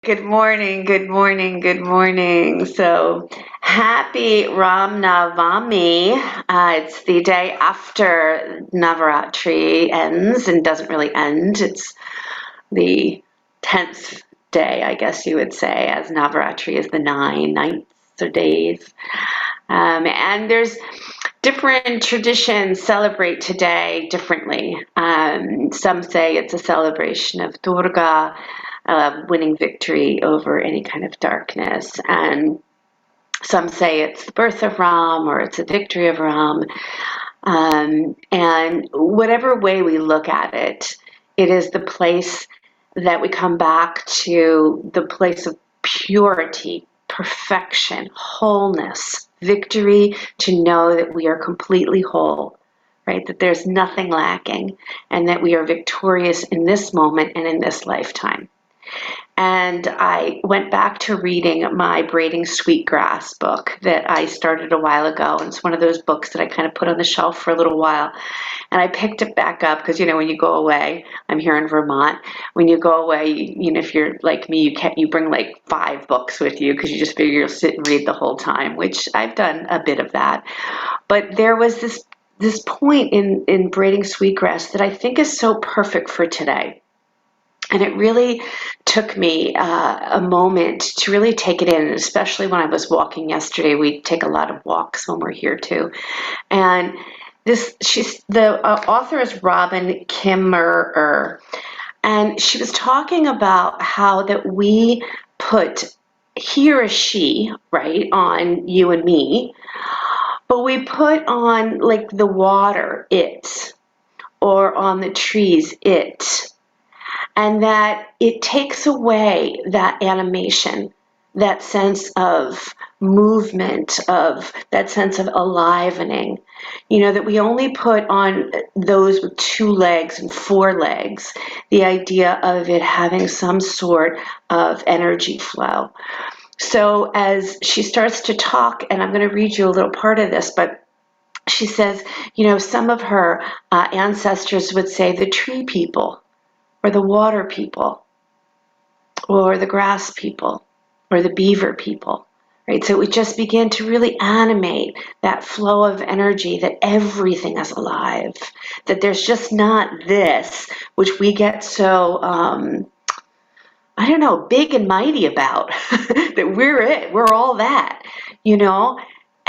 Good morning, good morning, good morning. So happy Ram Navami. It's the day after Navaratri ends and doesn't really end. It's the 10th day, I guess you would say, as Navaratri is the ninths or days. And there's different traditions celebrate today differently. Some say it's a celebration of Durga, winning victory over any kind of darkness. And some say it's the birth of Ram or it's a victory of Ram. And whatever way we look at it, it is the place that we come back to, the place of purity, perfection, wholeness, victory, to know that we are completely whole, right? That there's nothing lacking, and that we are victorious in this moment and in this lifetime. And I went back to reading my Braiding Sweetgrass book that I started a while ago. And it's one of those books that I kind of put on the shelf for a little while. And I picked it back up because, when you go away, I'm here in Vermont. When you go away, if you're like me, you bring like 5 books with you because you just figure you'll sit and read the whole time, which I've done a bit of that. But there was this point in Braiding Sweetgrass that I think is so perfect for today. And it really took me a moment to really take it in, especially when I was walking yesterday. We take a lot of walks when we're here too. And the author is Robin Kimmerer, and she was talking about how that we put he or she, right, on you and me, but we put on like the water, it, or on the trees, it. And that it takes away that animation, that sense of movement, of that sense of alivening, that we only put on those with 2 legs and 4 legs, the idea of it having some sort of energy flow. So as she starts to talk, and I'm going to read you a little part of this, but she says, some of her ancestors would say the tree people, or the water people, or the grass people, or the beaver people, right? So we just begin to really animate that flow of energy, that everything is alive, that there's just not this, which we get so, big and mighty about, that we're all that,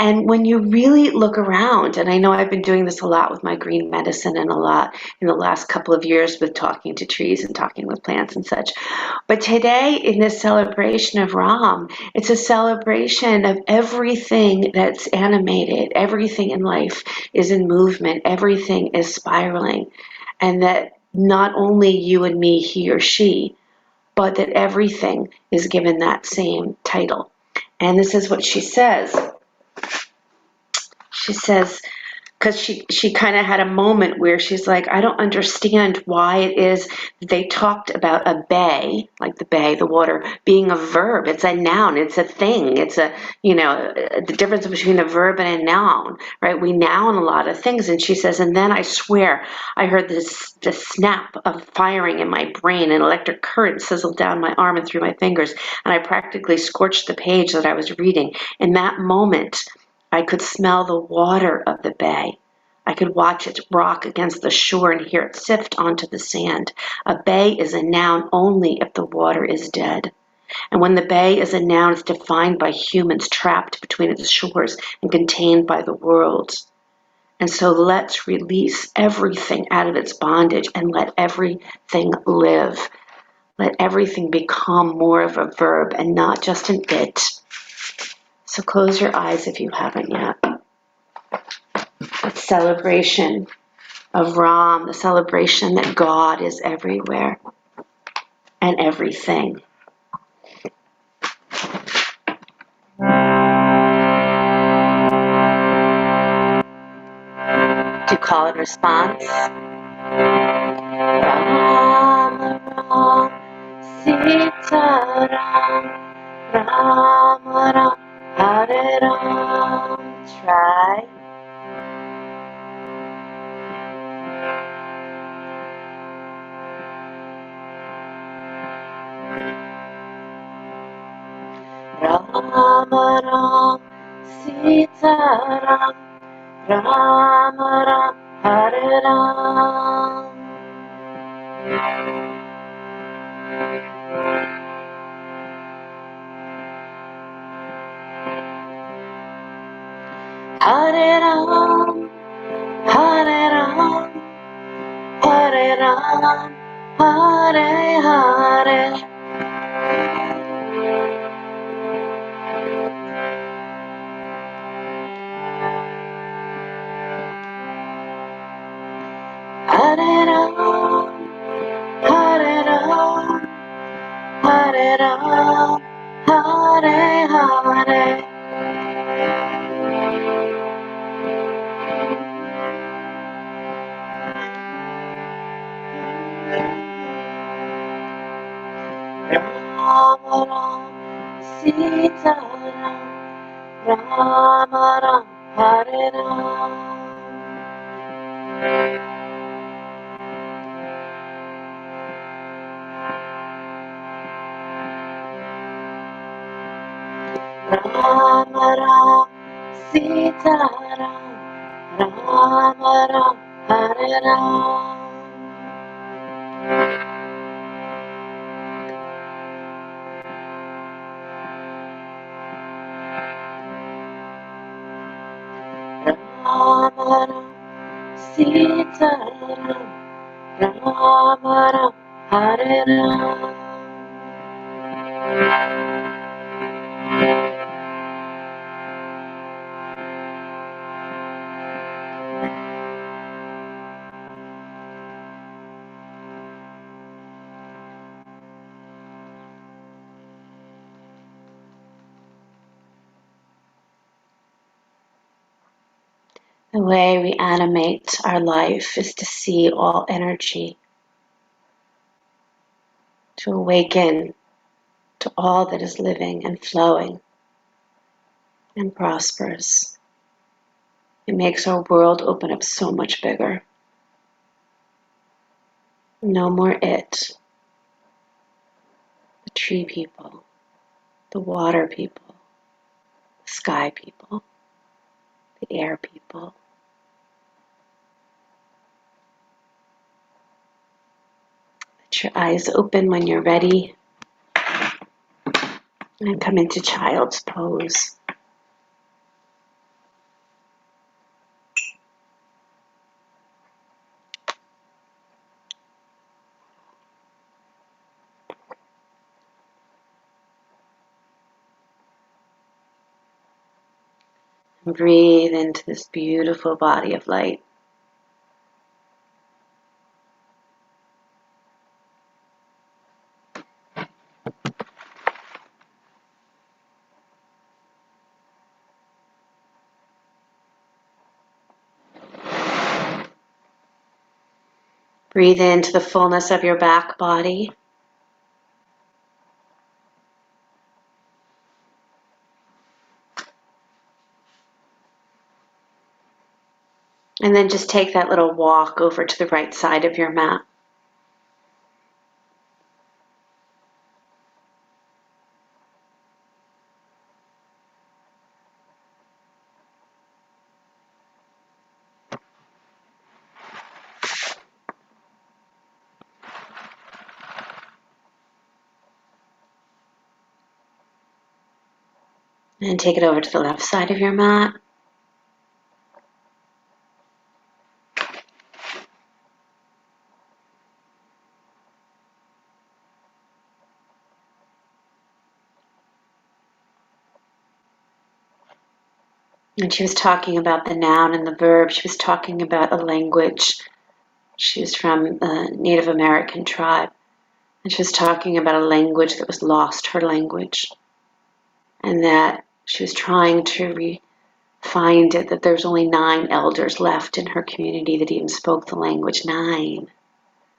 And when you really look around, and I know I've been doing this a lot with my green medicine and a lot in the last couple of years with talking to trees and talking with plants and such. But today, in this celebration of Ram, it's a celebration of everything that's animated. Everything in life is in movement. Everything is spiraling. And that not only you and me, he or she, but that everything is given that same title. And this is what she says. She says, because she kind of had a moment where she's like, I don't understand why it is they talked about a bay, like the bay, the water, being a verb. It's a noun. It's a thing. It's the difference between a verb and a noun, right? We noun a lot of things. And she says, and then I swear I heard this snap of firing in my brain. An electric current sizzled down my arm and through my fingers. And I practically scorched the page that I was reading. In that moment, I could smell the water of the bay. I could watch it rock against the shore and hear it sift onto the sand. A bay is a noun only if the water is dead. And when the bay is a noun, it's defined by humans trapped between its shores and contained by the world. And so let's release everything out of its bondage and let everything live. Let everything become more of a verb and not just an it. So close your eyes if you haven't yet. That celebration of Ram, the celebration that God is everywhere and everything. Do you call it response? Ram, Ram, Sita Ram, Ram, Ram, Hare Ram. Try. Ram Ram Sita Ram Ram Ram Hare Ram Hare Ram Hare Ram Hare Ram Hare Hare Hare Ram Hare Ram Hare Ram Hare Hare Ram Ram Sita Ram Ram Ram Hare Ram Ram Ram Sita Ram Ram Ram Hare Ram Ram Ram Sita Ram Ram Ram Hare Ram The way we animate our life is to see all energy, to awaken to all that is living and flowing and prosperous. It makes our world open up so much bigger. No more it. The tree people, the water people, the sky people, the air people. Let your eyes open when you're ready and come into child's pose. And breathe into this beautiful body of light. Breathe into the fullness of your back body. And then just take that little walk over to the right side of your mat. And take it over to the left side of your mat. And she was talking about the noun and the verb. She was talking about a language. She was from a Native American tribe. And she was talking about a language that was lost, her language. And that she was trying to find it, that there's only 9 elders left in her community that even spoke the language. 9.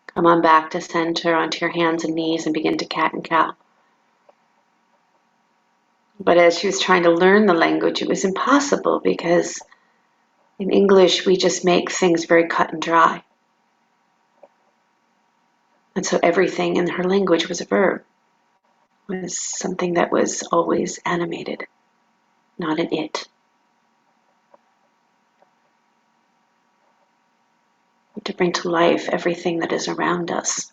Come on back to center, onto your hands and knees, and begin to cat and cow. But as she was trying to learn the language, it was impossible because in English we just make things very cut and dry. And so everything in her language was a verb. was something that was always animated, not an it. To bring to life everything that is around us.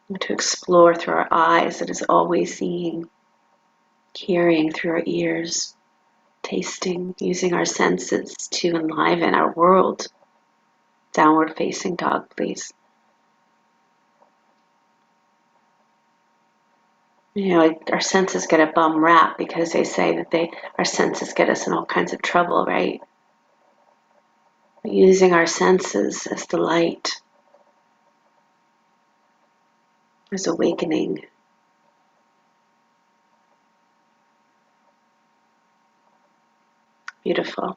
And to explore through our eyes that is always seeing, hearing through our ears, tasting, using our senses to enliven our world. Downward facing dog, please. You know, our senses get a bum rap because they say that our senses get us in all kinds of trouble, right? Using our senses as the light, as awakening. Beautiful.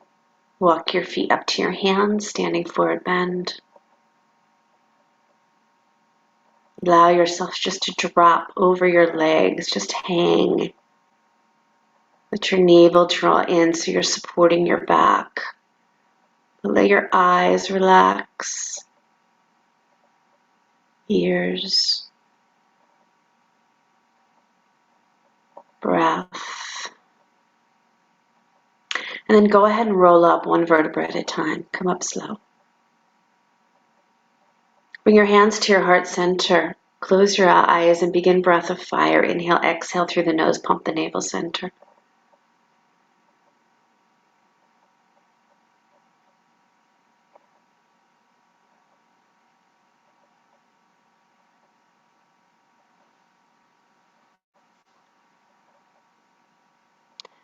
Walk your feet up to your hands, standing forward bend. Allow yourself just to drop over your legs, just hang. Let your navel draw in so you're supporting your back. Let your eyes relax. Ears. Breath. And then go ahead and roll up one vertebra at a time. Come up slow. Bring your hands to your heart center. Close your eyes and begin breath of fire. Inhale, exhale through the nose, pump the navel center.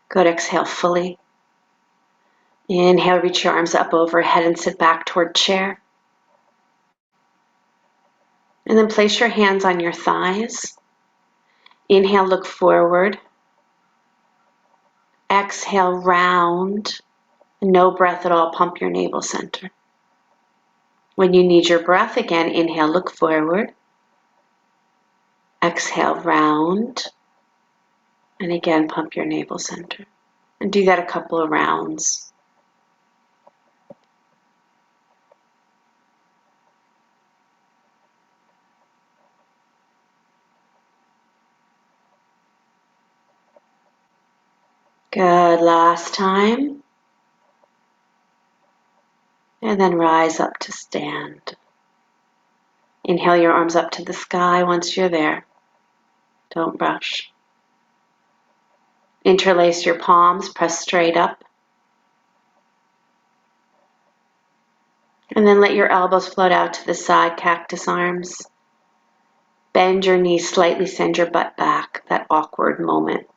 Good, exhale fully. Inhale, reach your arms up overhead and sit back toward chair. And then place your hands on your thighs. Inhale, look forward. Exhale, round. No breath at all, pump your navel center. When you need your breath again, inhale, look forward. Exhale, round. And again, pump your navel center. And do that a couple of rounds. Good, last time. And then rise up to stand. Inhale your arms up to the sky once you're there. Don't rush. Interlace your palms, press straight up. And then let your elbows float out to the side, cactus arms. Bend your knees slightly, send your butt back, that awkward moment.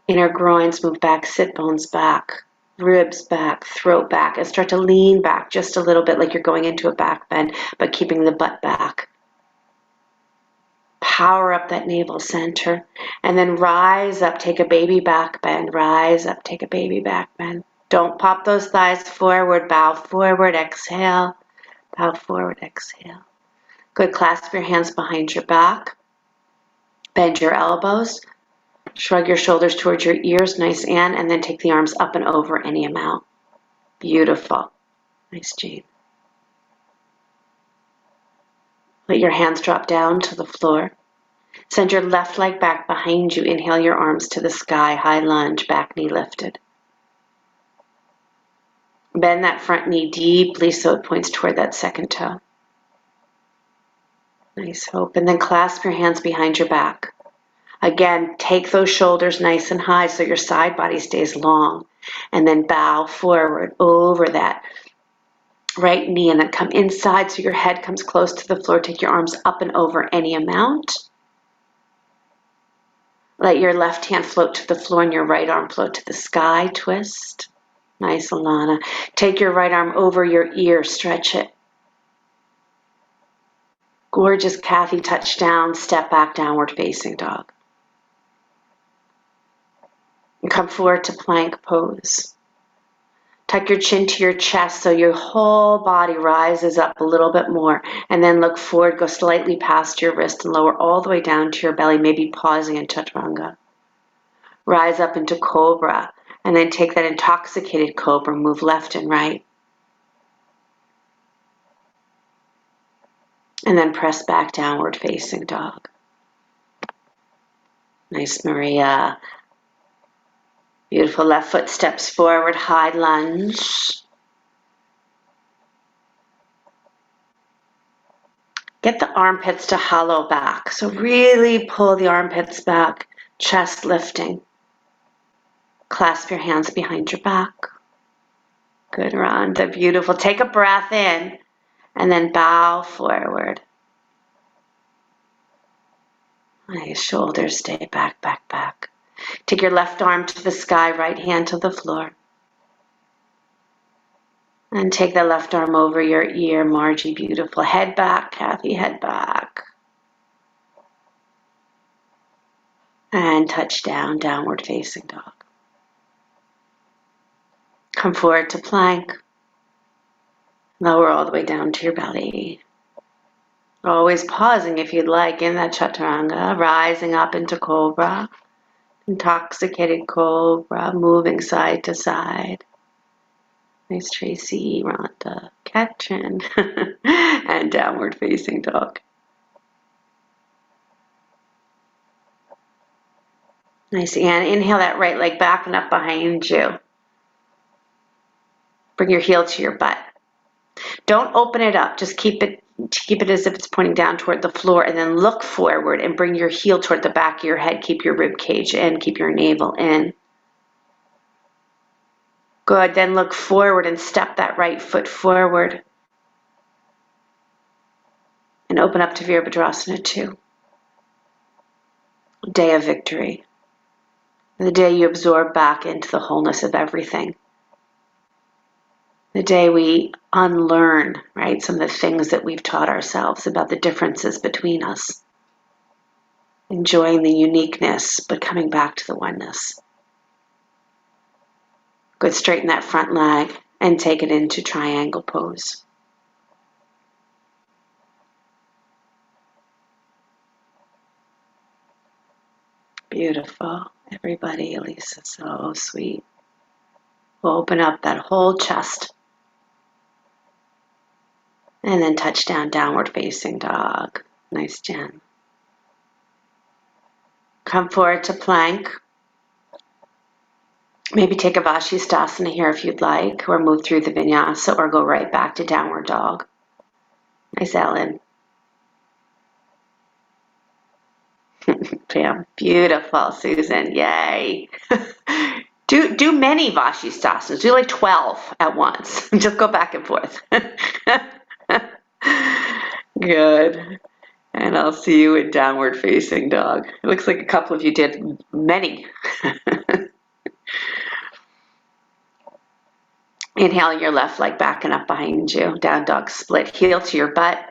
Inner groins move back, sit bones back, ribs back, throat back, and start to lean back just a little bit like you're going into a back bend, but keeping the butt back. Power up that navel center, and then rise up, take a baby back bend, rise up, take a baby back bend. Don't pop those thighs forward, bow forward, exhale, bow forward, exhale. Good, clasp your hands behind your back, bend your elbows, shrug your shoulders towards your ears, nice and then take the arms up and over any amount. Beautiful. Nice, Jane. Let your hands drop down to the floor. Send your left leg back behind you. Inhale your arms to the sky, high lunge, back knee lifted. Bend that front knee deeply so it points toward that second toe. Nice, hope. And then clasp your hands behind your back. Again, take those shoulders nice and high so your side body stays long. And then bow forward over that right knee and then come inside so your head comes close to the floor. Take your arms up and over any amount. Let your left hand float to the floor and your right arm float to the sky. Twist. Nice, Alana. Take your right arm over your ear. Stretch it. Gorgeous, Kathy. Touch down. Step back, downward facing dog. And come forward to plank pose. Tuck your chin to your chest so your whole body rises up a little bit more. And then look forward, go slightly past your wrist and lower all the way down to your belly, maybe pausing in chaturanga. Rise up into cobra. And then take that intoxicated cobra, move left and right. And then press back, downward facing dog. Nice, Maria. Beautiful. Left foot steps forward, high lunge. Get the armpits to hollow back. So really pull the armpits back, chest lifting. Clasp your hands behind your back. Good, Rhonda. Beautiful. Take a breath in and then bow forward. Nice. Shoulders stay back, back, back. Take your left arm to the sky, right hand to the floor. And take the left arm over your ear, Margie. Beautiful. Head back, Kathy. Head back. And touch down, downward facing dog. Come forward to plank. Lower all the way down to your belly. Always pausing if you'd like in that chaturanga, rising up into cobra, intoxicated cobra, moving side to side. Nice, Tracy, Rhonda, Katrin, and downward facing dog. Nice, and inhale that right leg back and up behind you. Bring your heel to your butt. Don't open it up, just keep it as if it's pointing down toward the floor, and then look forward and bring your heel toward the back of your head. Keep your rib cage in, keep your navel in. Good, then look forward and step that right foot forward. And open up to Virabhadrasana 2. Day of victory. The day you absorb back into the wholeness of everything. The day we unlearn, right, some of the things that we've taught ourselves about the differences between us. Enjoying the uniqueness, but coming back to the oneness. Good, straighten that front leg and take it into triangle pose. Beautiful. Everybody, Elisa, so sweet. We'll open up that whole chest. And then touch down, downward facing dog. Nice, Jen. Come forward to plank. Maybe take a Vashisthasana here if you'd like, or move through the vinyasa, or go right back to downward dog. Nice, Ellen. Pam. Beautiful, Susan. Yay. Do many Vashisthasana. Do like 12 at once. Just go back and forth. Good. And I'll see you in downward facing dog. It looks like a couple of you did many. Inhaling your left leg back and up behind you. Down dog split. Heel to your butt.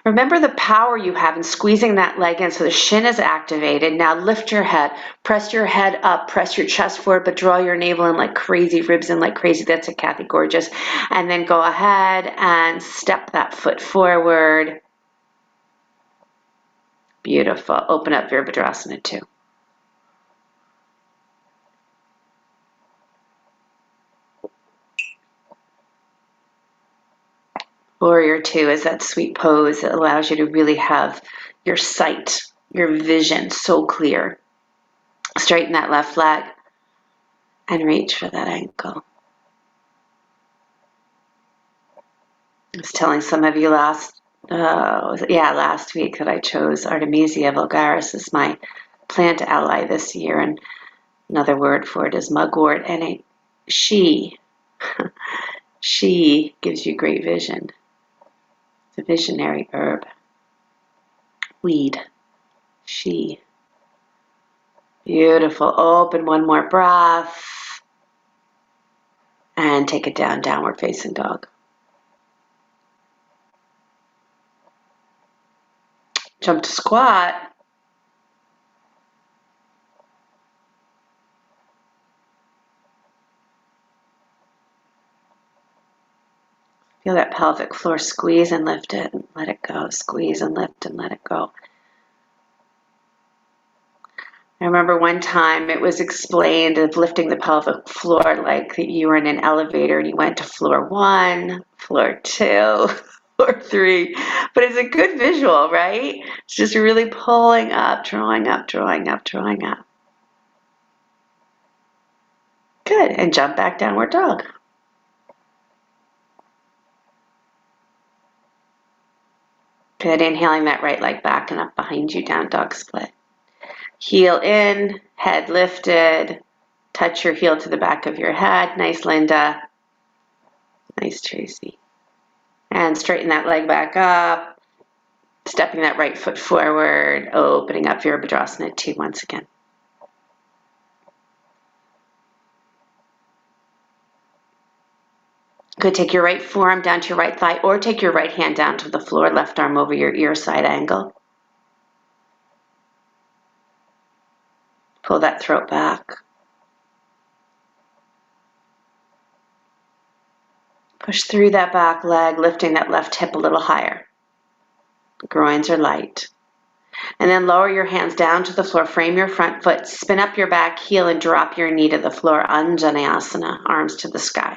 Remember the power you have in squeezing that leg in so the shin is activated. Now lift your head. Press your head up. Press your chest forward, but draw your navel in like crazy, ribs in like crazy. That's a Kathy Gorgeous. And then go ahead and step that foot forward. Beautiful. Open up Virabhadrasana 2. Warrior 2 is that sweet pose that allows you to really have your sight, your vision so clear. Straighten that left leg and reach for that ankle. I was telling some of you last week that I chose Artemisia vulgaris as my plant ally this year, and another word for it is mugwort, and she gives you great vision. It's a visionary herb. Weed. She. Beautiful. Open one more breath. And take it down, downward facing dog. Jump to squat. Feel that pelvic floor squeeze and lift it and let it go. Squeeze and lift and let it go. I remember one time it was explained of lifting the pelvic floor like you were in an elevator and you went to floor 1, floor 2. or 3. But it's a good visual, right? It's just really pulling up, drawing up, drawing up, drawing up. Good. And jump back downward dog. Good. Inhaling that right leg back and up behind you, down dog split. Heel in, head lifted. Touch your heel to the back of your head. Nice, Linda. Nice, Tracy. And straighten that leg back up. Stepping that right foot forward, opening up Virabhadrasana 2 once again. Good. Take your right forearm down to your right thigh, or take your right hand down to the floor, left arm over your ear, side angle. Pull that throat back. Push through that back leg, lifting that left hip a little higher. Groins are light. And then lower your hands down to the floor, frame your front foot, spin up your back heel and drop your knee to the floor, Anjaneyasana, arms to the sky.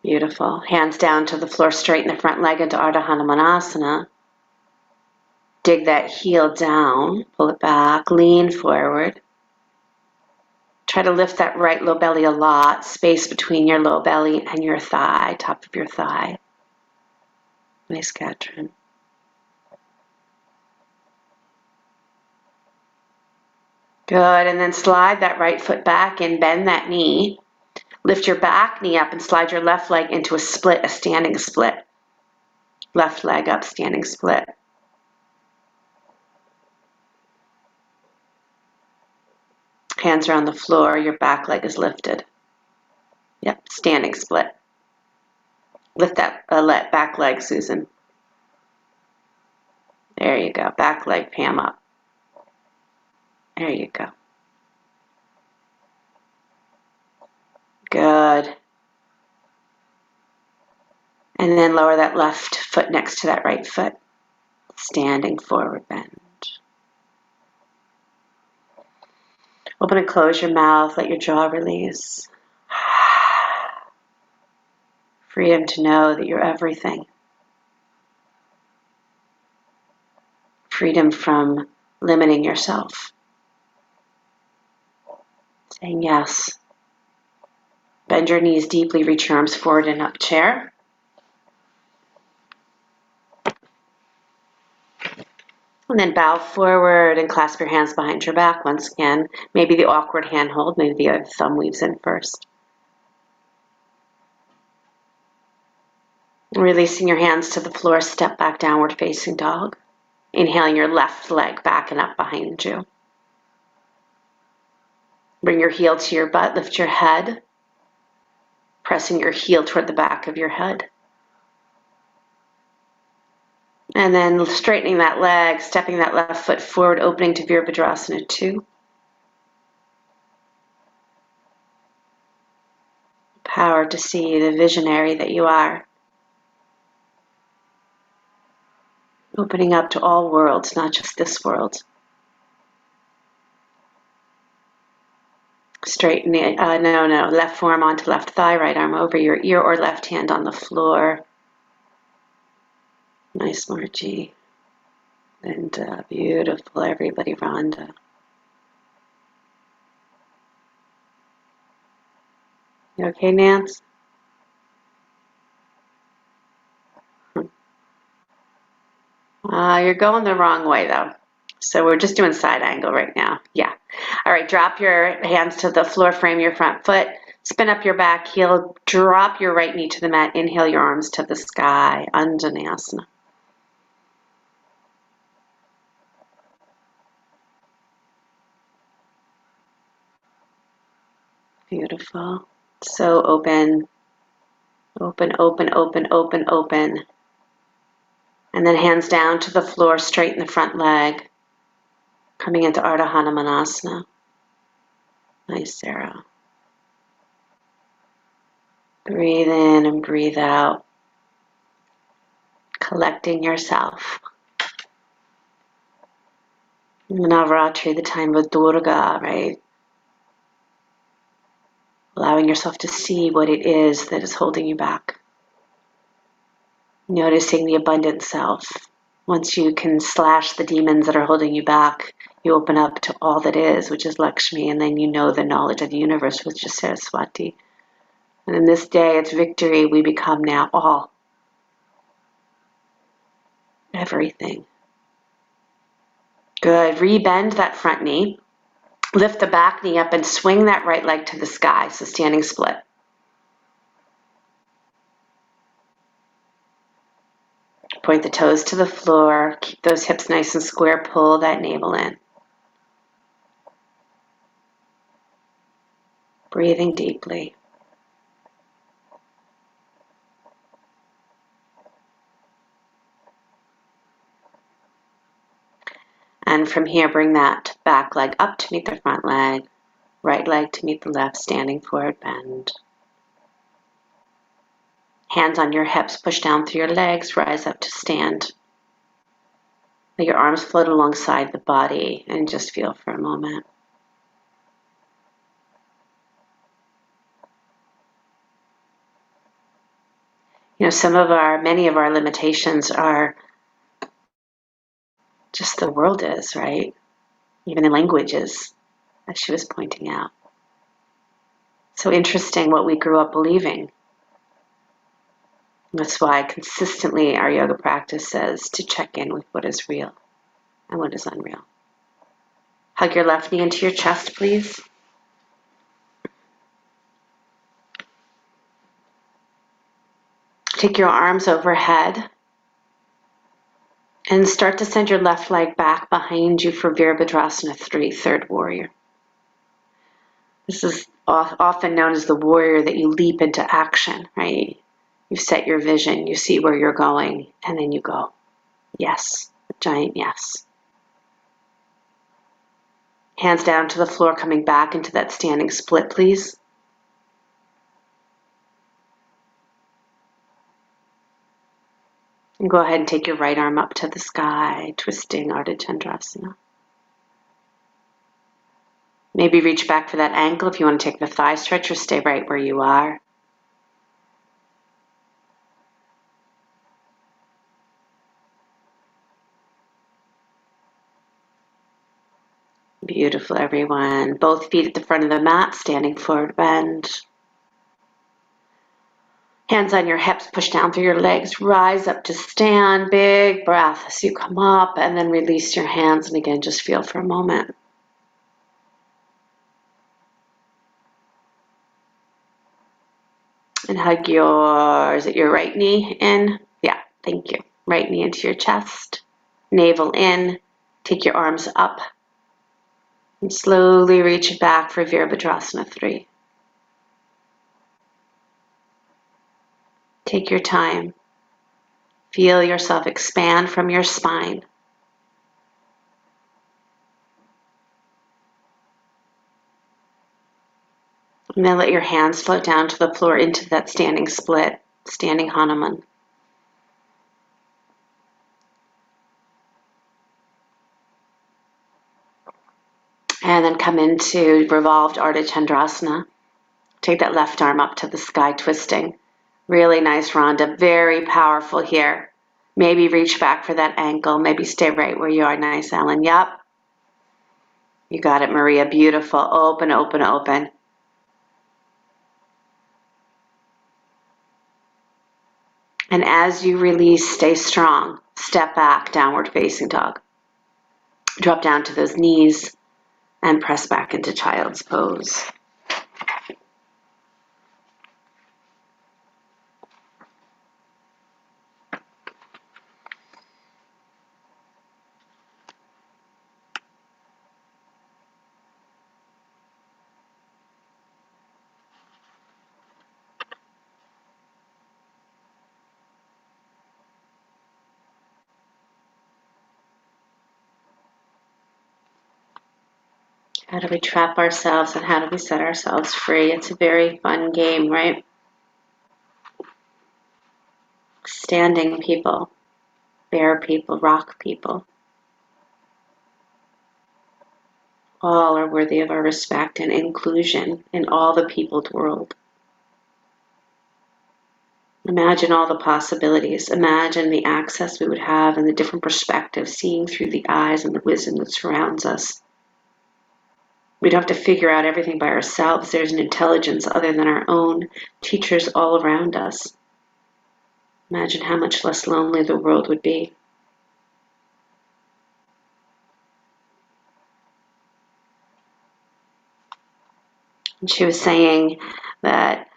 Beautiful. Hands down to the floor, straighten the front leg into Ardha Hanumanasana. Dig that heel down, pull it back, lean forward. Try to lift that right low belly a lot, space between your low belly and your thigh, top of your thigh. Nice, Katrin. Good, and then slide that right foot back and bend that knee. Lift your back knee up and slide your left leg into a split, a standing split. Left leg up, standing split. Hands are on the floor, your back leg is lifted. Yep, standing split. Lift that back leg, Susan. There you go, back leg, Pam, up. There you go. Good. And then lower that left foot next to that right foot. Standing forward bend. Open and close your mouth. Let your jaw release. Freedom to know that you're everything. Freedom from limiting yourself. Saying yes. Bend your knees deeply. Reach your arms forward and up, chair. And then bow forward and clasp your hands behind your back once again. Maybe the awkward hand hold, maybe the other thumb weaves in first. Releasing your hands to the floor, step back, downward facing dog. Inhaling your left leg back and up behind you. Bring your heel to your butt, lift your head, pressing your heel toward the back of your head. And then straightening that leg, stepping that left foot forward, opening to Virabhadrasana 2. Power to see the visionary that you are. Opening up to all worlds, not just this world. Straighten it, left forearm onto left thigh, right arm over your ear or left hand on the floor. Nice, Margie. And beautiful, everybody, Rhonda. You okay, Nance? You're going the wrong way, though. So we're just doing side angle right now. Yeah. All right, drop your hands to the floor, frame your front foot, spin up your back heel, drop your right knee to the mat, inhale your arms to the sky, Anjaneyasana. Beautiful. So open, open, open, open, open, open. And then hands down to the floor, straighten the front leg. Coming into Ardha Hanumanasana. Nice, Sarah. Breathe in and breathe out. Collecting yourself. Navratri, the time of Durga, right? Allowing yourself to see what it is that is holding you back. Noticing the abundant self. Once you can slash the demons that are holding you back, you open up to all that is, which is Lakshmi, and then you know the knowledge of the universe, which is Saraswati. And in this day, it's victory. We become now all. Everything. Good. Rebend that front knee. Lift the back knee up and swing that right leg to the sky. So standing split. Point the toes to the floor. Keep those hips nice and square. Pull that navel in. Breathing deeply. And from here, bring that back leg up to meet the front leg. Right leg to meet the left, standing forward bend. Hands on your hips, push down through your legs, rise up to stand. Let your arms float alongside the body and just feel for a moment. You know, many of our limitations are just the world is, right? Even in languages, as she was pointing out. So interesting what we grew up believing. That's why consistently our yoga practice says to check in with what is real and what is unreal. Hug your left knee into your chest, please. Take your arms overhead and start to send your left leg back behind you for Virabhadrasana 3, third warrior. This is often known as the warrior that you leap into action, right? You set your vision, you see where you're going, and then you go. Yes, a giant yes. Hands down to the floor, coming back into that standing split, please. And go ahead and take your right arm up to the sky, twisting Ardha Chandrasana. Maybe reach back for that ankle if you want to take the thigh stretch, or stay right where you are. Beautiful, everyone. Both feet at the front of the mat, standing forward bend. Hands on your hips, push down through your legs, rise up to stand, big breath as you come up, and then release your hands, and again, just feel for a moment. And hug is it your right knee in? Yeah, thank you. Right knee into your chest, navel in, take your arms up, and slowly reach back for Virabhadrasana 3. Take your time. Feel yourself expand from your spine. And then let your hands float down to the floor into that standing split, standing Hanuman. And then come into revolved Ardha Chandrasana. Take that left arm up to the sky, twisting. Really nice, Rhonda. Very powerful here. Maybe reach back for that ankle. Maybe stay right where you are. Nice, Ellen. Yep. You got it, Maria. Beautiful. Open, open, open. And as you release, stay strong. Step back, downward facing dog. Drop down to those knees and press back into child's pose. How do we trap ourselves and how do we set ourselves free? It's a very fun game, right? Standing people, bear people, rock people. All are worthy of our respect and inclusion in all the peopled world. Imagine all the possibilities. Imagine the access we would have and the different perspectives, seeing through the eyes and the wisdom that surrounds us. We don't have to figure out everything by ourselves. There's an intelligence other than our own, teachers all around us. Imagine how much less lonely the world would be. And she was saying that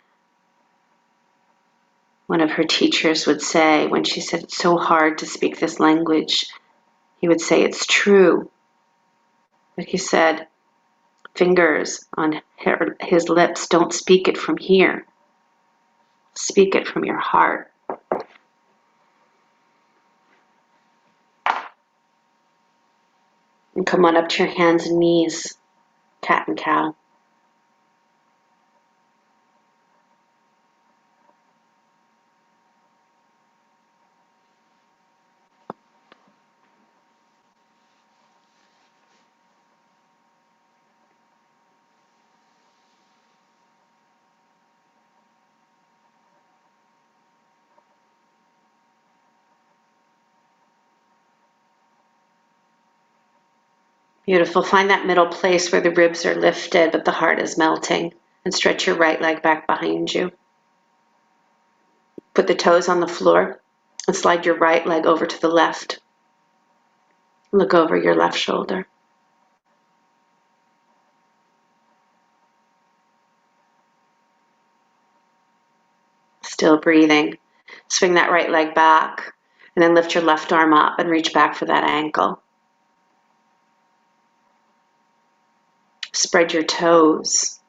one of her teachers would say, when she said it's so hard to speak this language, he would say it's true. But he said, fingers on his lips, don't speak it from here. Speak it from your heart. And come on up to your hands and knees, cat and cow. Beautiful. Find that middle place where the ribs are lifted, but the heart is melting. And stretch your right leg back behind you. Put the toes on the floor and slide your right leg over to the left. Look over your left shoulder. Still breathing. Swing that right leg back and then lift your left arm up and reach back for that ankle. Spread your toes.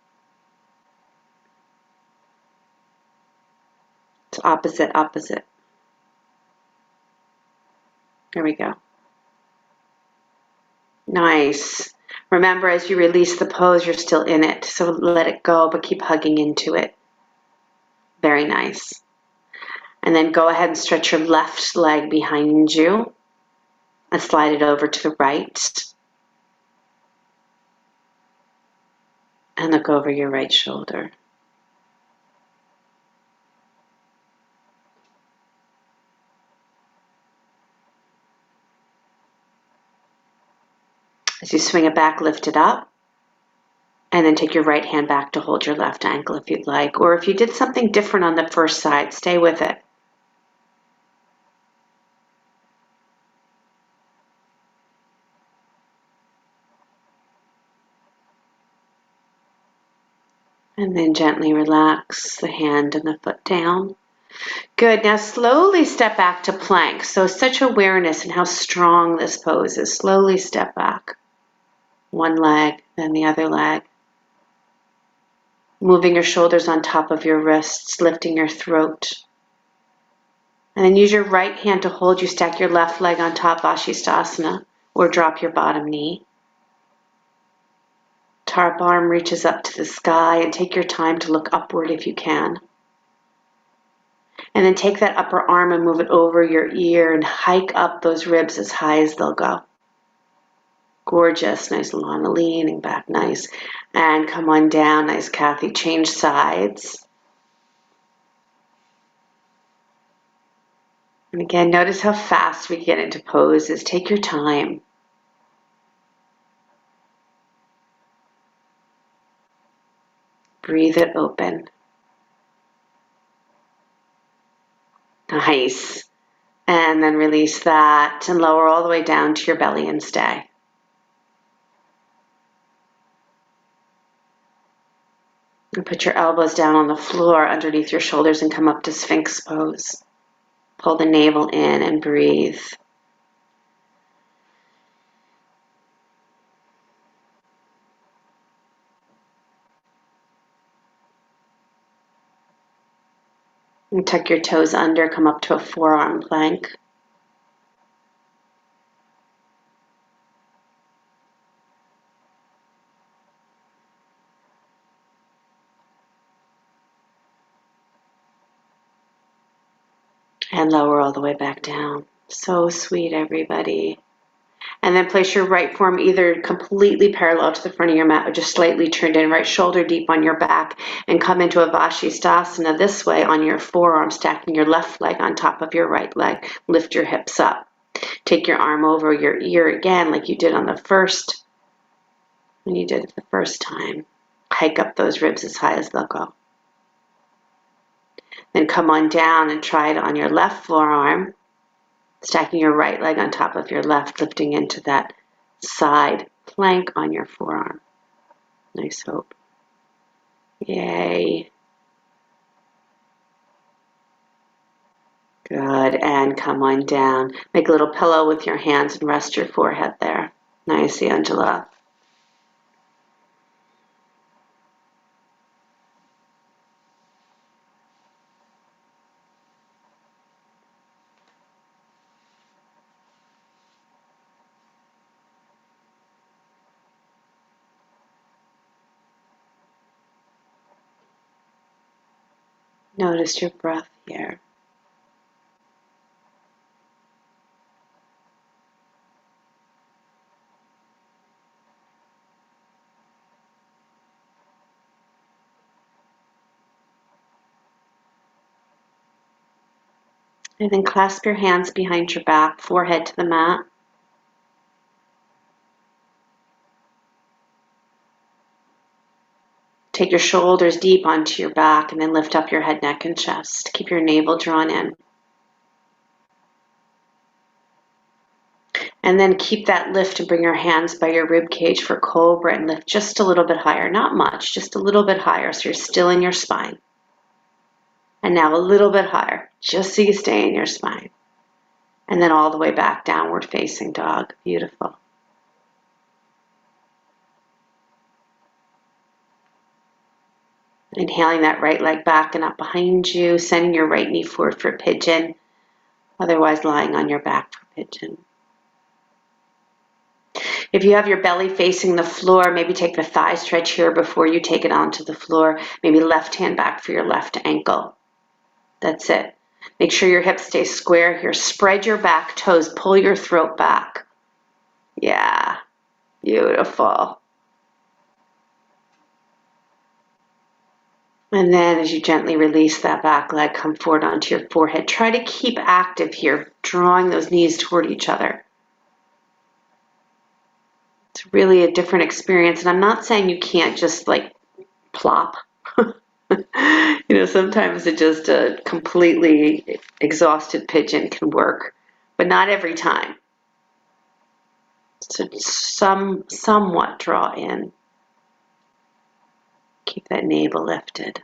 It's opposite, opposite. There we go. Nice. Remember, as you release the pose, you're still in it. So let it go, but keep hugging into it. Very nice. And then go ahead and stretch your left leg behind you and slide it over to the right. And look over your right shoulder. As you swing it back, lift it up. And then take your right hand back to hold your left ankle if you'd like. Or if you did something different on the first side, stay with it. And then gently relax the hand and the foot down. Good. Now slowly step back to plank. So such awareness in how strong this pose is. Slowly step back. One leg, then the other leg. Moving your shoulders on top of your wrists, lifting your throat. And then use your right hand to hold you. Stack your left leg on top, Vashisthasana, or drop your bottom knee. Top arm reaches up to the sky, and take your time to look upward if you can. And then take that upper arm and move it over your ear and hike up those ribs as high as they'll go. Gorgeous. Nice, Lana, leaning back. Nice. And come on down. Nice, Kathy. Change sides. And again, notice how fast we get into poses. Take your time. Breathe it open. Nice. And then release that and lower all the way down to your belly and stay. And put your elbows down on the floor underneath your shoulders and come up to Sphinx pose. Pull the navel in and breathe. And tuck your toes under, come up to a forearm plank. And lower all the way back down. So sweet, everybody. And then place your right forearm either completely parallel to the front of your mat or just slightly turned in, right shoulder deep on your back, and come into a Vashisthasana this way on your forearm, stacking your left leg on top of your right leg. Lift your hips up. Take your arm over your ear again like you did on the first, when you did it the first time. Hike up those ribs as high as they'll go. Then come on down and try it on your left forearm, stacking your right leg on top of your left, lifting into that side plank on your forearm. Nice hope. Yay. Good. And come on down. Make a little pillow with your hands and rest your forehead there. Nice, Angela. Notice your breath here. And then clasp your hands behind your back, forehead to the mat. Take your shoulders deep onto your back and then lift up your head, neck, and chest. Keep your navel drawn in. And then keep that lift and bring your hands by your rib cage for cobra and lift just a little bit higher. Not much, just a little bit higher so you're still in your spine. And now a little bit higher, just so you stay in your spine. And then all the way back, downward facing dog. Beautiful. Inhaling that right leg back and up behind you, sending your right knee forward for pigeon, otherwise lying on your back for pigeon. If you have your belly facing the floor, maybe take the thigh stretch here before you take it onto the floor. Maybe left hand back for your left ankle. That's it. Make sure your hips stay square here. Spread your back toes. Pull your throat back. Yeah, beautiful. And then as you gently release that back leg, come forward onto your forehead. Try to keep active here, drawing those knees toward each other. It's really a different experience. And I'm not saying you can't just like plop. Sometimes it just a completely exhausted pigeon can work, but not every time. So somewhat draw in. Keep that navel lifted.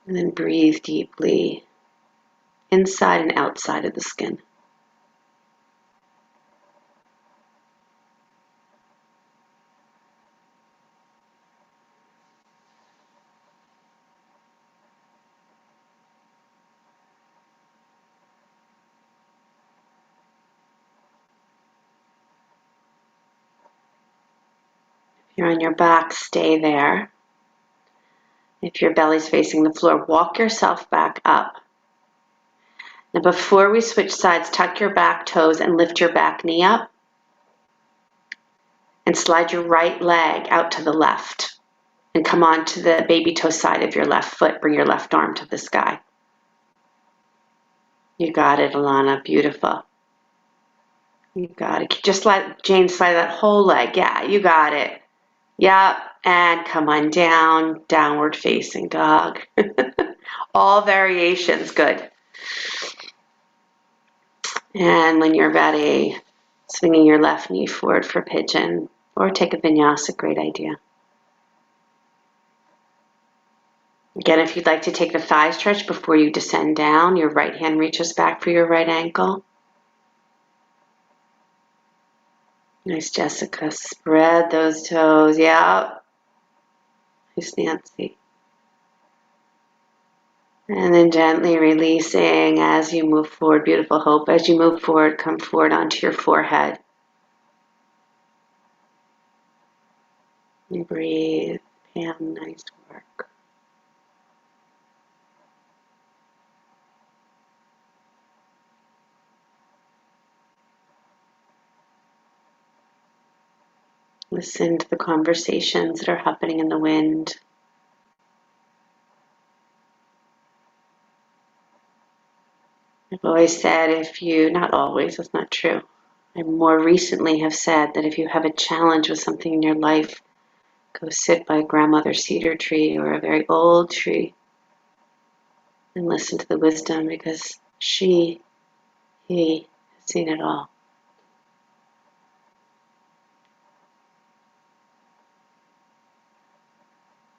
And then breathe deeply inside and outside of the skin. If you're on your back, stay there. If your belly's facing the floor, walk yourself back up. Now before we switch sides, tuck your back toes and lift your back knee up. And slide your right leg out to the left. And come on to the baby toe side of your left foot. Bring your left arm to the sky. You got it, Alana. Beautiful. You got it. Just let Jane slide that whole leg. Yeah, you got it. Yep. And come on down. Downward facing dog. All variations. Good. And when you're ready, swinging your left knee forward for pigeon. Or take a vinyasa. Great idea. Again, if you'd like to take the thigh stretch before you descend down, your right hand reaches back for your right ankle. Nice, Jessica. Spread those toes. Yeah. Nice, Nancy. And then gently releasing as you move forward. Beautiful, Hope. As you move forward, come forward onto your forehead. And breathe. Pam, nice work. Listen to the conversations that are happening in the wind. I've always said not always, that's not true. I more recently have said that if you have a challenge with something in your life, go sit by a grandmother's cedar tree or a very old tree and listen to the wisdom, because he has seen it all.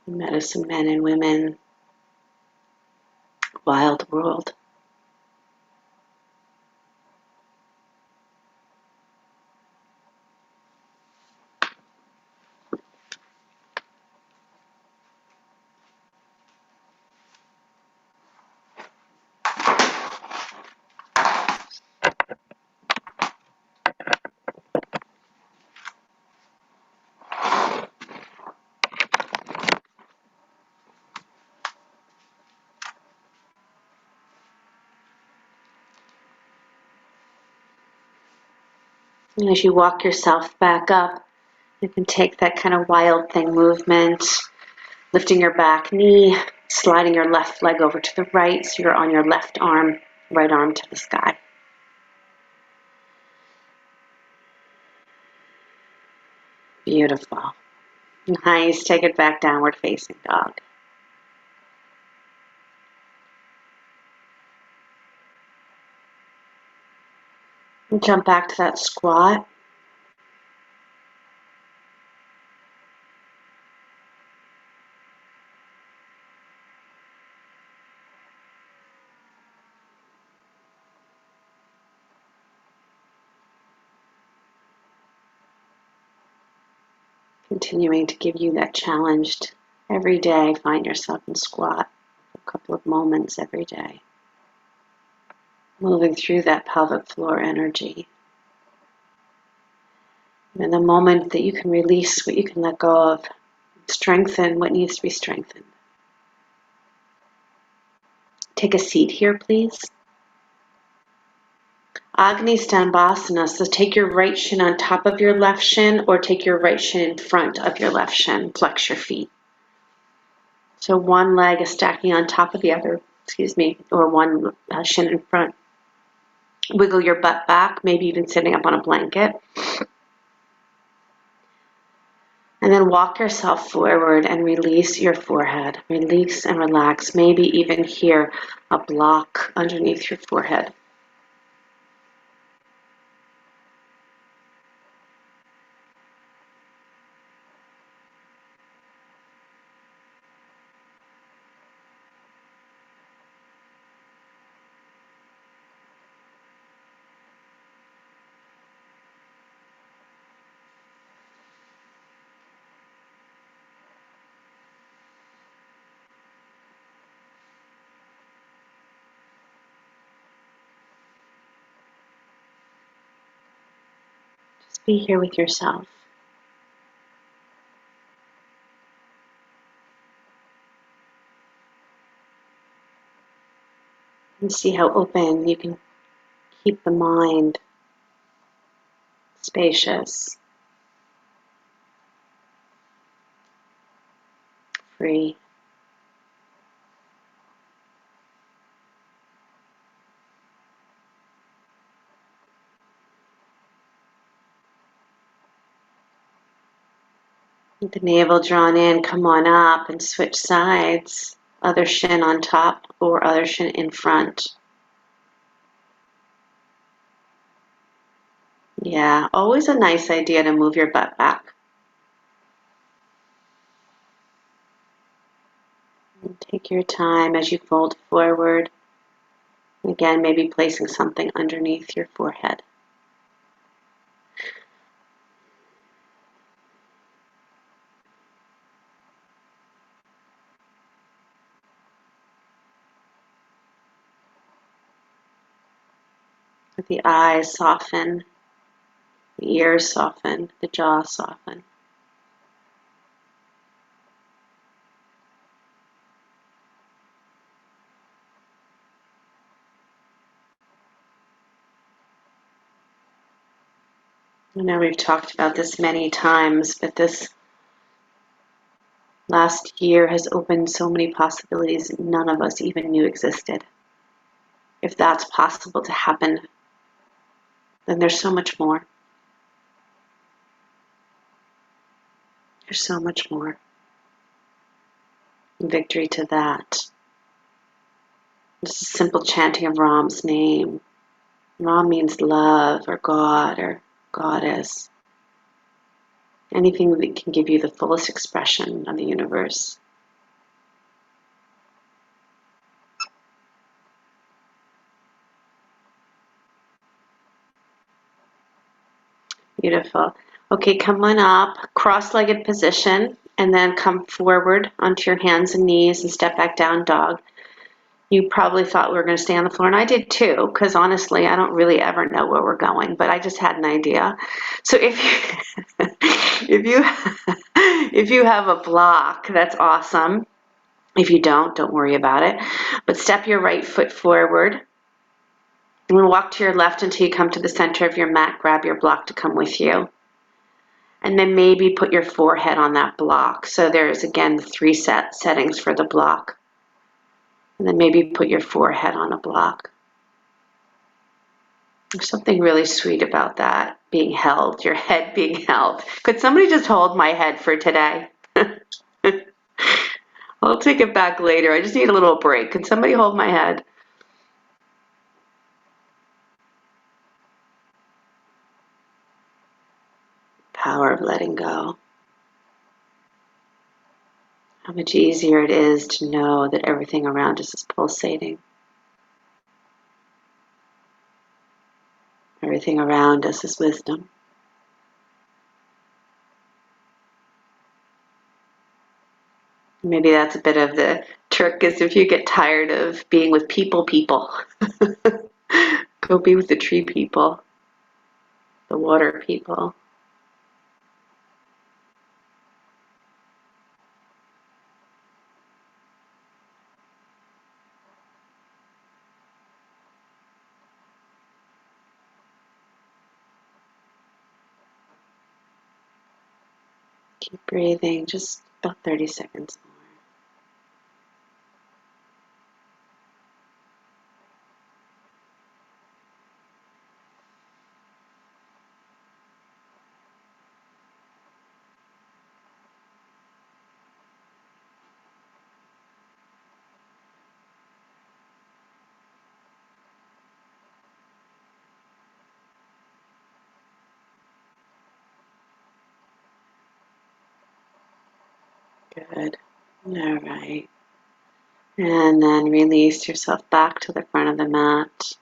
Medicine men and women, wild world. And as you walk yourself back up, you can take that kind of wild thing movement, lifting your back knee, sliding your left leg over to the right so you're on your left arm, right arm to the sky. Beautiful. Nice. Take it back, downward facing dog. And jump back to that squat. Continuing to give you that challenge every day. Find yourself in squat for a couple of moments every day. Moving through that pelvic floor energy. And the moment that you can release what you can let go of, strengthen what needs to be strengthened. Take a seat here, please. Agni Stanbhasana, so take your right shin on top of your left shin or take your right shin in front of your left shin. Flex your feet. So one leg is stacking on top of the other, or one shin in front. Wiggle your butt back, maybe even sitting up on a blanket. And then walk yourself forward and release your forehead. Release and relax. Maybe even hear a block underneath your forehead. Just be here with yourself. And see how open you can keep the mind spacious, free. With the navel drawn in, come on up and switch sides. Other shin on top or other shin in front. Yeah, always a nice idea to move your butt back. And take your time as you fold forward. Again, maybe placing something underneath your forehead. Let the eyes soften, the ears soften, the jaw soften. I know we've talked about this many times, but this last year has opened so many possibilities none of us even knew existed. If that's possible to happen, then there's so much more. There's so much more. And victory to that. Just a simple chanting of Ram's name. Ram means love or God or goddess. Anything that can give you the fullest expression of the universe. Beautiful. Okay, come on up, cross-legged position, and then come forward onto your hands and knees and step back down, dog. You probably thought we were going to stay on the floor, and I did too, because honestly, I don't really ever know where we're going, but I just had an idea. So if you, if you have a block, that's awesome. If you don't worry about it. But step your right foot forward. And then walk to your left until you come to the center of your mat. Grab your block to come with you. And then maybe put your forehead on that block. So there's, again, the three settings for the block. And then maybe put your forehead on a block. There's something really sweet about that, being held, your head being held. Could somebody just hold my head for today? I'll take it back later. I just need a little break. Could somebody hold my head? Power of letting go. How much easier it is to know that everything around us is pulsating. Everything around us is wisdom. Maybe that's a bit of the trick, is if you get tired of being with people, go be with the tree people, the water people. Keep breathing, just about 30 seconds more. Good. All right. And then release yourself back to the front of the mat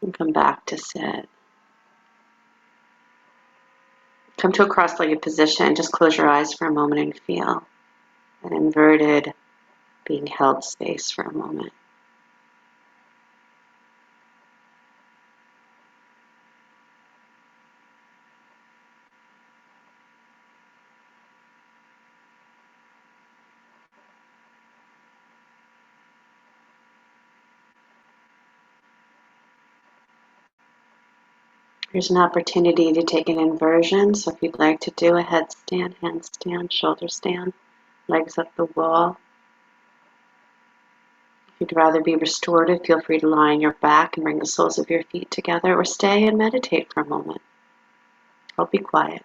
and come back to sit. Come to a cross-legged position. Just close your eyes for a moment and feel an inverted, being held space for a moment. Here's an opportunity to take an inversion. So if you'd like to do a headstand, handstand, shoulder stand, legs up the wall. If you'd rather be restorative, feel free to lie on your back and bring the soles of your feet together, or stay and meditate for a moment. I'll be quiet.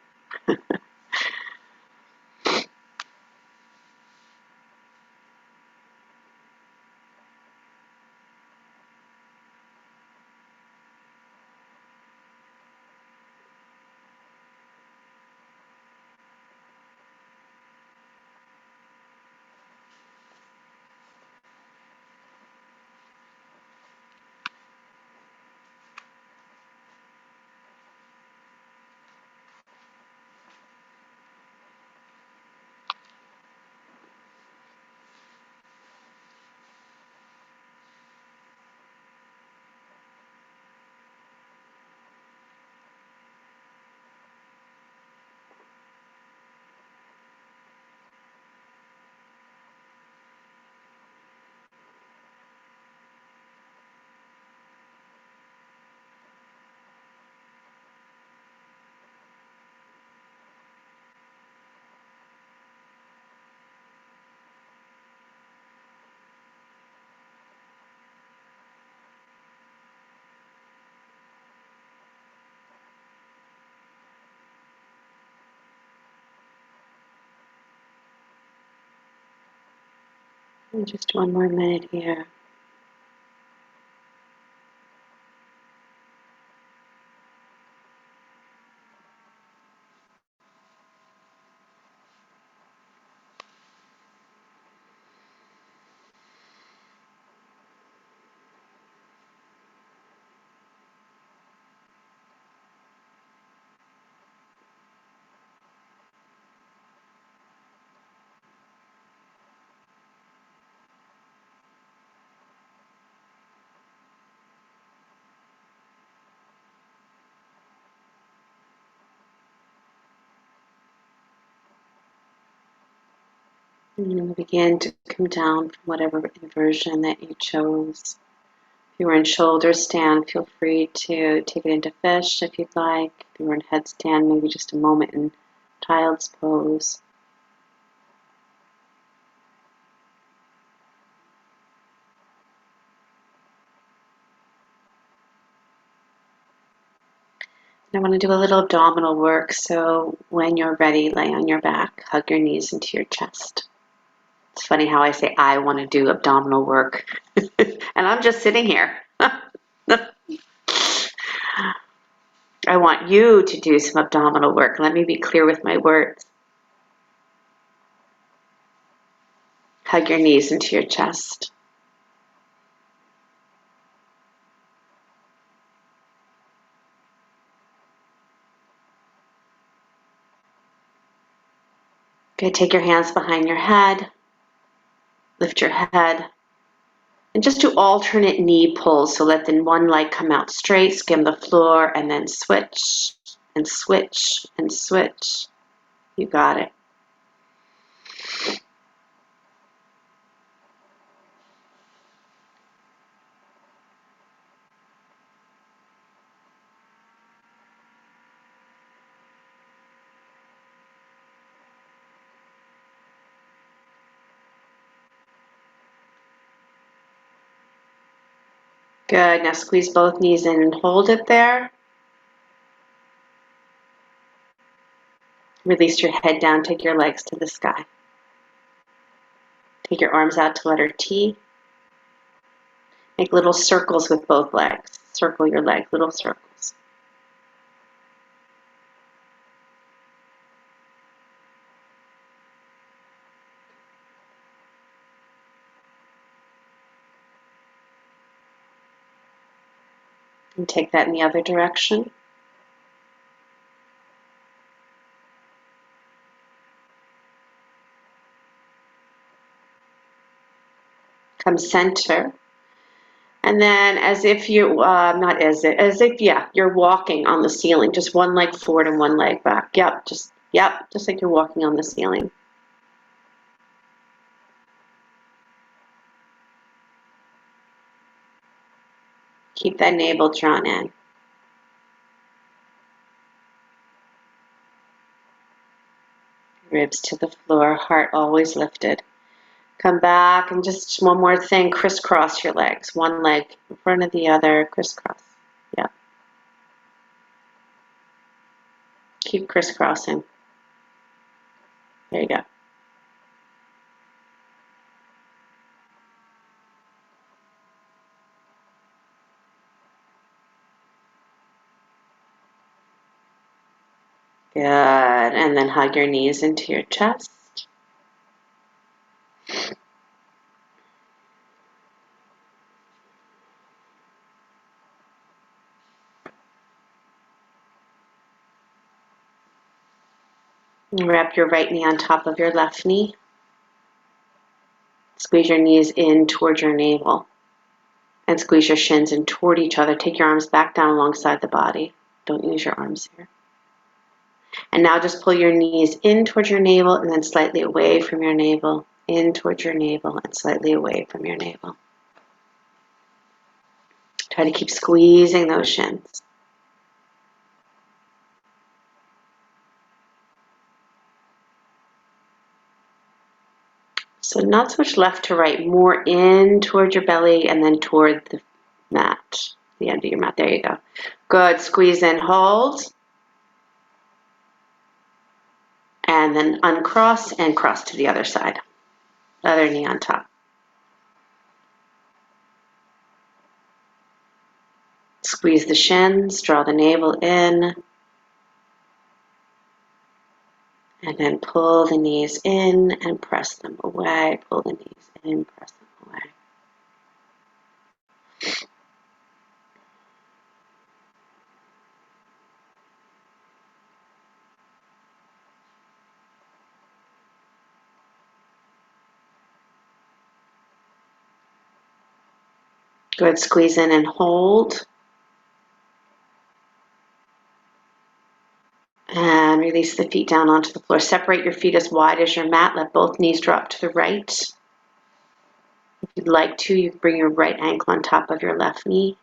And just one more minute here. And you'll begin to come down from whatever inversion that you chose. If you were in shoulder stand, feel free to take it into fish if you'd like. If you were in headstand, maybe just a moment in child's pose. I want to do a little abdominal work, so when you're ready, lay on your back, hug your knees into your chest. It's funny how I say I want to do abdominal work, and I'm just sitting here. I want you to do some abdominal work. Let me be clear with my words. Hug your knees into your chest. Okay, take your hands behind your head. Lift your head. And just do alternate knee pulls. So let the one leg come out straight, skim the floor, and then switch and switch and switch. You got it. Good. Now squeeze both knees in and hold it there. Release your head down. Take your legs to the sky. Take your arms out to letter T. Make little circles with both legs. Circle your leg, little circles. And take that in the other direction. Come center. And then as if you, not as if, yeah, you're walking on the ceiling. Just one leg forward and one leg back. Yep, just like you're walking on the ceiling. Keep that navel drawn in. Ribs to the floor, heart always lifted. Come back and just one more thing, crisscross your legs. One leg in front of the other, crisscross. Yep. Keep crisscrossing. There you go. Good. And then hug your knees into your chest. And wrap your right knee on top of your left knee. Squeeze your knees in toward your navel. And squeeze your shins in toward each other. Take your arms back down alongside the body. Don't use your arms here. And now just pull your knees in towards your navel and then slightly away from your navel. In towards your navel and slightly away from your navel. Try to keep squeezing those shins. So not so much left to right, more in toward your belly and then toward the mat, the end of your mat. There you go. Good. Squeeze in, hold. And then uncross and cross to the other side. Other knee on top. Squeeze the shins, draw the navel in, and then pull the knees in and press them away. Pull the knees in, press them away. Good. Squeeze in and hold. And release the feet down onto the floor. Separate your feet as wide as your mat. Let both knees drop to the right. If you'd like to, you can bring your right ankle on top of your left knee,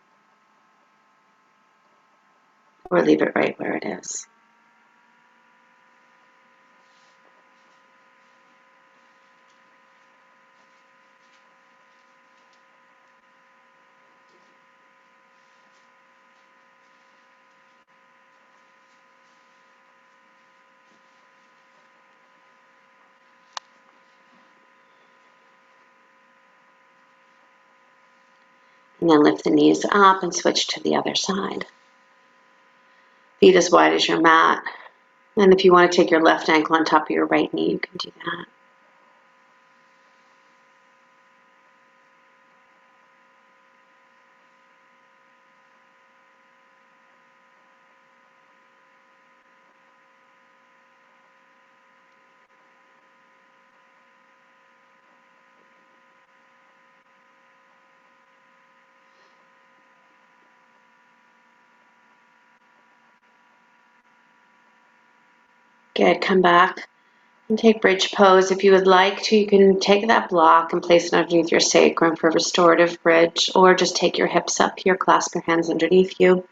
or leave it right where it is. And then lift the knees up and switch to the other side. Feet as wide as your mat. And if you want to take your left ankle on top of your right knee, you can do that. Good. Come back and take bridge pose. If you would like to, you can take that block and place it underneath your sacrum for restorative bridge, or just take your hips up here, clasp your hands underneath you.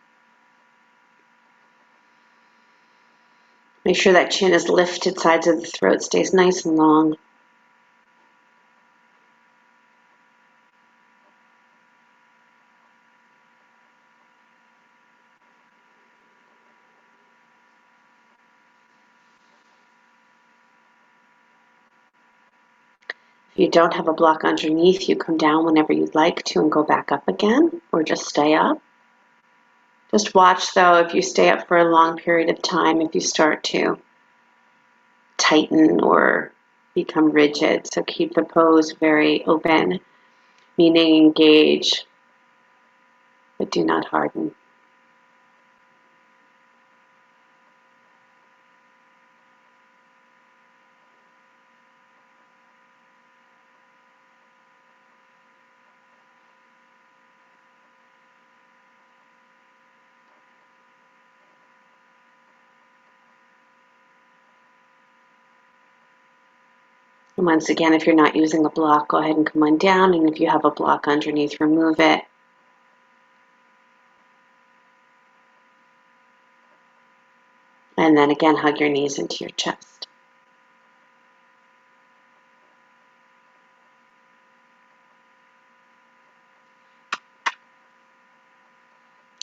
Make sure that chin is lifted, sides of the throat stays nice and long. If you don't have a block underneath, you come down whenever you'd like to and go back up again, or just stay up. Just watch, though, if you stay up for a long period of time, if you start to tighten or become rigid. So keep the pose very open, meaning engage, but do not harden. And once again, if you're not using a block, go ahead and come on down. And if you have a block underneath, remove it. And then again, hug your knees into your chest.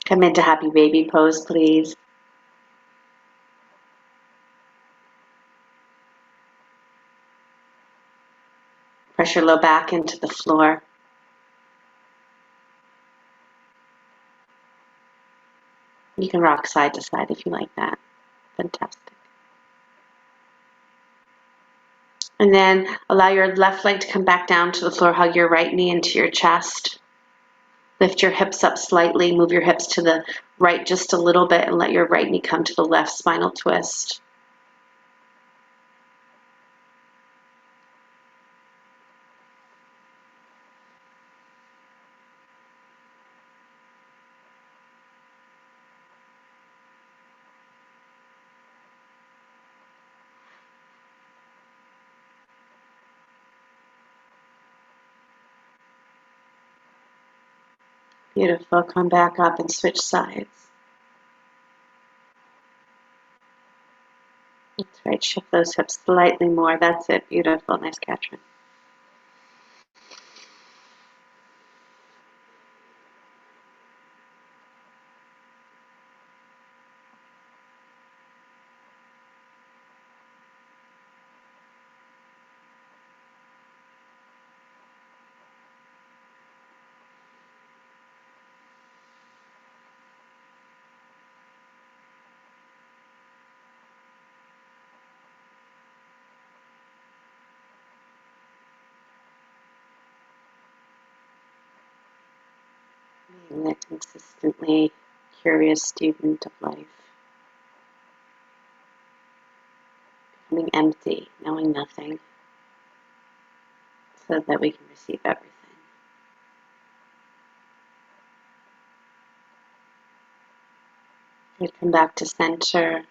Come into happy baby pose, please. Press your low back into the floor. You can rock side to side if you like that. Fantastic. And then allow your left leg to come back down to the floor. Hug your right knee into your chest. Lift your hips up slightly. Move your hips to the right just a little bit and let your right knee come to the left, spinal twist. Beautiful. Come back up and switch sides. That's right. Shift those hips slightly more. That's it. Beautiful. Nice catchment. being a consistently curious student of life, becoming empty, knowing nothing, so that we can receive everything. You come back to center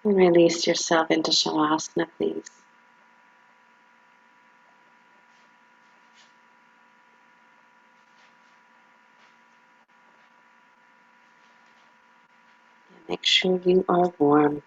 and release yourself into Shavasana, please. And make sure you are warm.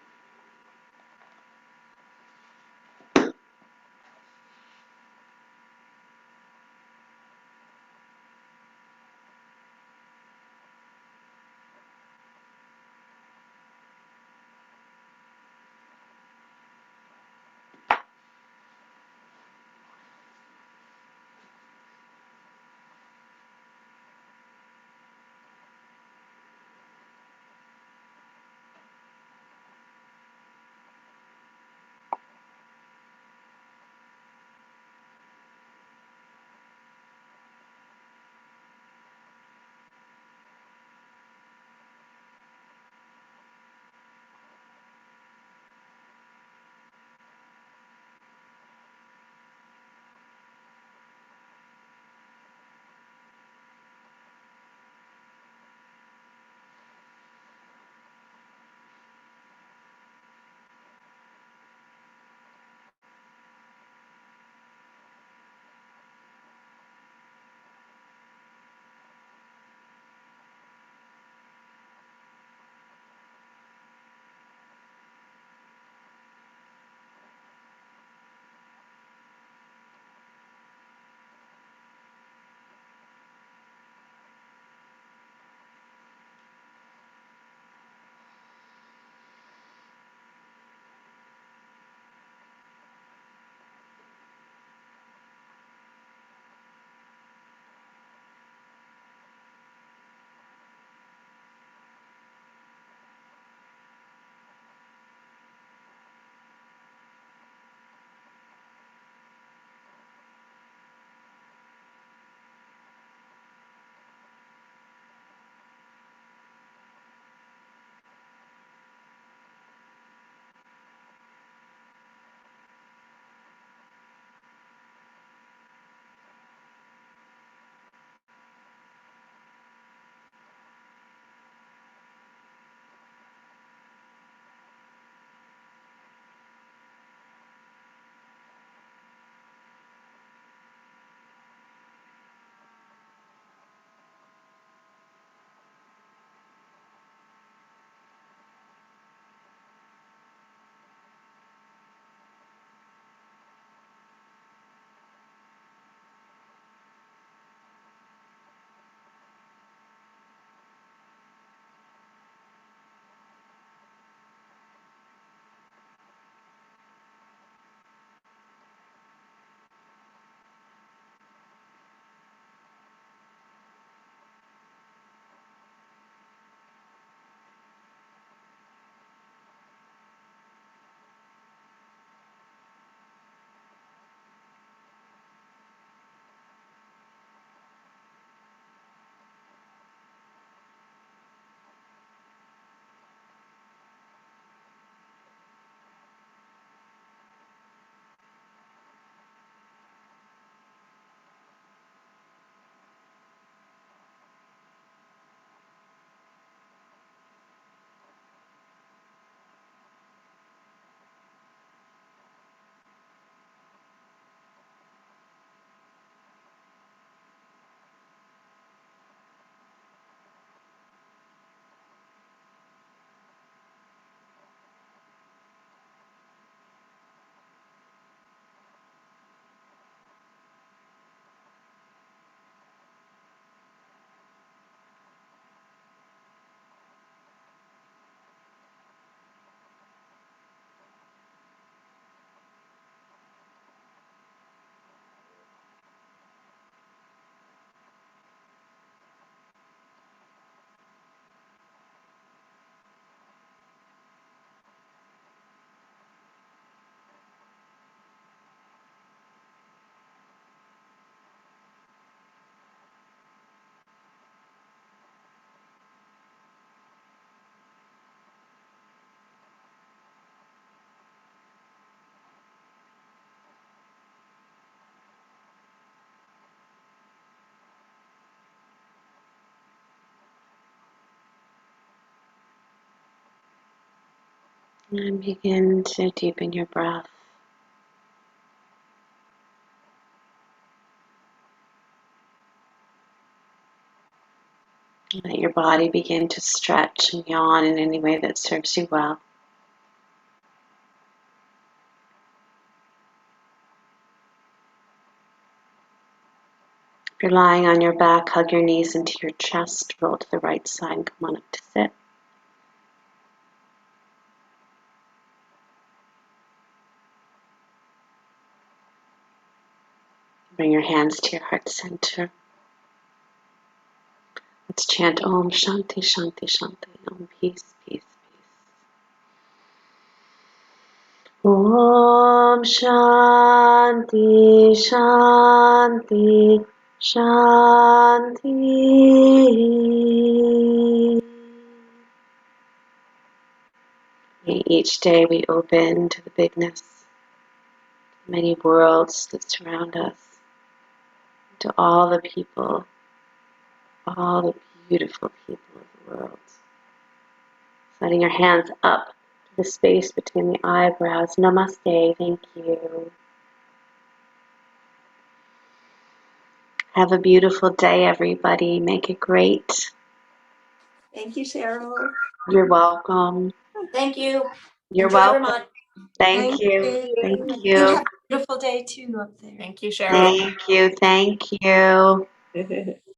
And begin to deepen your breath. Let your body begin to stretch and yawn in any way that serves you well. If you're lying on your back, hug your knees into your chest, roll to the right side, and come on up to sit. Bring your hands to your heart center. Let's chant Om Shanti Shanti Shanti. Om peace, peace, peace. Om Shanti Shanti Shanti. Each day we open to the bigness, many worlds that surround us, to all the people, all the beautiful people of the world. Letting your hands up to the space between the eyebrows. Namaste, thank you. Have a beautiful day, everybody. Make it great. Thank you, Sheryl. You're welcome. Thank you. You're Enjoy welcome. Vermont. Thank you. Thank You you. have a beautiful day too up there. Thank you, Sheryl. Thank you. Thank you.